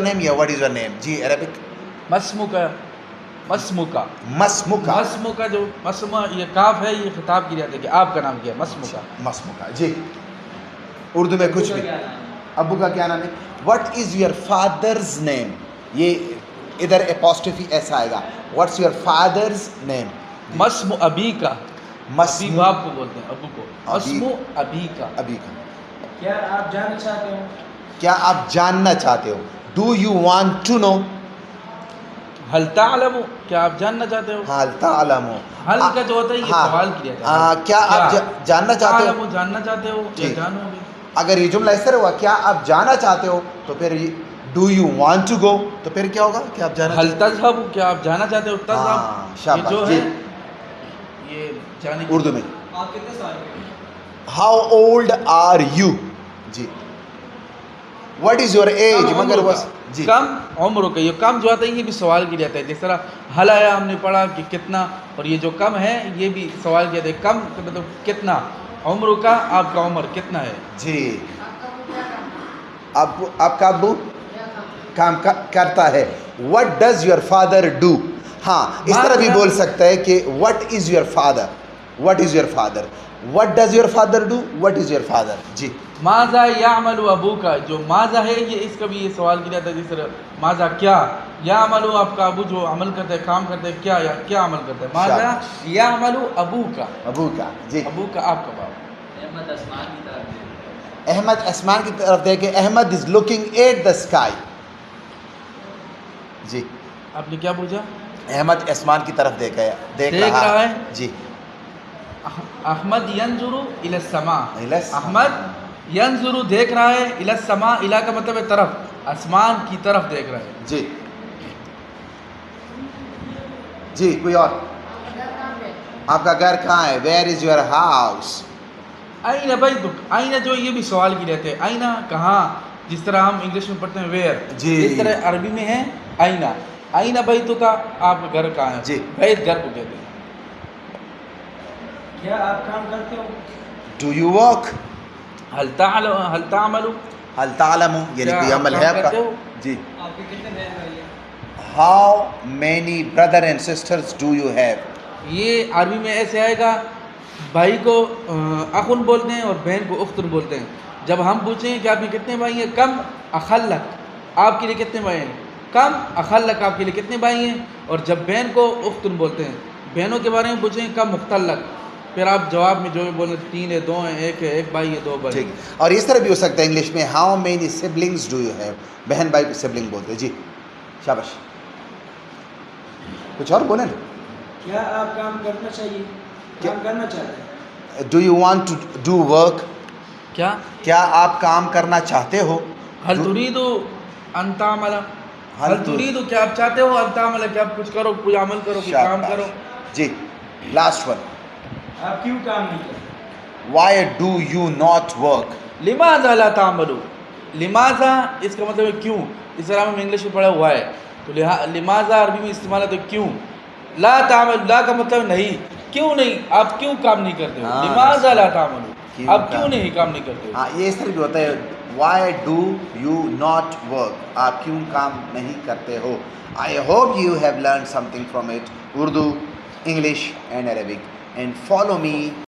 name? Yeah, what is your name? جی Arabic. مسموکا مسموکا مسموکا. مسموکا جو مسمو یہ کاف ہے، یہ خطاب کی جاتی ہے کہ آپ کا نام کیا ہے. مسموکا. مسموکا. جی اردو میں کچھ بھی. ابو کا کیا نام ہے؟ What is your father's name? یہ ادھر اپوسٹرفی ایسا آئے گا. What's your father's name? مسمو ابی کا. ابی باپ کو بولتے ہیں، ابو کو. مسمو ابی کا. ابی کا. کیا آپ جاننا چاہتے ہو؟ کیا آپ جاننا چاہتے ہو؟ Do you want to know? حل تعلم، کیا آپ جاننا چاہتے ہو؟ حل تعلم. حل کا جو ہوتا ہے یہ سوال کیا جاتا ہے. کیا آپ جاننا چاہتے ہو؟ تعلم جاننا چاہتے ہو یا جانو گے. اگر یہ جملہ اس طرح ہوا کیا آپ جانا چاہتے ہو تو پھر do you want to go تو پھر کیا ہوگا کہ آپ جانا حل تذهب، کیا آپ جانا چاہتے ہو؟ تذهب یہ جو ہے یہ جانے کی. اردو میں آپ کتنے سال کے؟ How old are you. جی واٹ از یور ایج. مگر بس جی کم عمر کا. یہ کم جو آتا ہے یہ بھی سوال کیا جاتا ہے. جس طرح حل آیا ہم نے پڑھا کہ کتنا، اور یہ جو کم ہے یہ بھی سوال کیا جاتا ہے. کم مطلب کتنا عمر کا، آپ کا عمر کتنا ہے. جی آپ کا ابو کام کرتا ہے. What does your father do. ہاں اس طرح بھی بول سکتا ہے کہ what is your father. What is your father. What does your father do. What is your father. جی ماذا یعمل ابو کا. جو ماذا ہے یہ اس کا بھی یہ سوال کیا جاتا ہے. جس طرح ماذا کیا، یعمل آپ کا ابو جو عمل کرتا ہے، کام کرتا ہے، کیا یا کیا عمل کرتا ہے. ماذا یعمل ابو کا. ابو کا. جی ابو کا آپ کا باپ. احمد آسمان کی طرف دیکھ. احمد آسمان کی طرف دیکھے. Ahmed is looking at the sky. جی آپ نے کیا پوچھا؟ احمد آسمان کی طرف دیکھ رہا ہے. جی احمد ینظر الی السماء. احمد ینظر دیکھ رہا ہے، الی السماء، الی کا مطلب ہے طرف، آسمان کی طرف دیکھ رہا ہے. جی جی کوئی اور. آپ کا گھر کہاں ہے؟ Where is your house. آئینہ بیتک. آئینہ جو یہ بھی سوال کی رہتے ہیں. آئینہ کہاں، جس طرح ہم انگلش میں پڑھتے ہیں ویئر، جی اس طرح عربی میں ہے آئینہ. آئینہ بیتک کا، آپ کا گھر کہاں ہے. جی بیت گھر کو کہتے ہیں. کیا آپ کام کرتے ہو؟ Do you work. حل تعمل، حل تعلم یعنی کوئی عمل ہے آپ کا. جی آپ کے کتنے بہن بھائی ہیں؟ How many brother and sisters do you have. یہ عربی میں ایسے آئے گا، بھائی کو اخن بولتے ہیں اور بہن کو اختن بولتے ہیں. جب ہم پوچھیں کہ آپ کے کتنے بھائی ہیں، کم اخلک، آپ کے لیے کتنے بھائی ہیں، کم اخلک، آپ کے لیے کتنے بھائی ہیں. اور جب بہن کو اختن بولتے ہیں، بہنوں کے بارے میں پوچھیں کم مختلق، پھر آپ جواب میں جو بھی بولیں 3 ہے، 2 ہیں، 1 ہے، 1 بھائی ہے، 2 بھائی. ٹھیک. اور اس طرح بھی ہو سکتا ہے انگلش میں how many siblings do you have. بہن بھائی کو سبلنگ بولتے ہیں. جی شاباش. کچھ اور بولیں. کیا آپ کام کرنا چاہیے، کام کرنا چاہتے ہیں؟ Do you want to do work. کیا آپ کام کرنا چاہتے ہو. حل تريد ان تعمل. حل تريد کیا آپ چاہتے ہو، ان تعمل کہ آپ کچھ کرو، کوئی عمل کرو، کوئی کام کرو. جی لاسٹ ون. آپ کیوں کام نہیں کرتے؟ Y do you not work. لماذا لا تعملوا. لماذا اس کا مطلب ہے کیوں. اس طرح ہم انگلش میں پڑھا ہوا ہے تو لماذا عربی میں استعمال ہے تو کیوں. لا تعمل، لا کا مطلب نہیں، کیوں نہیں، آپ کیوں کام نہیں کرتے ہو. لماذا لا تعملوا، آپ کیوں نہیں کام نہیں کرتے ہو. ہاں یہ اس طرح بھی ہوتا ہے. Why do you not work, آپ کیوں کام نہیں کرتے ہو. I hope you have learn something from it. Urdu, English and Arabic. And follow me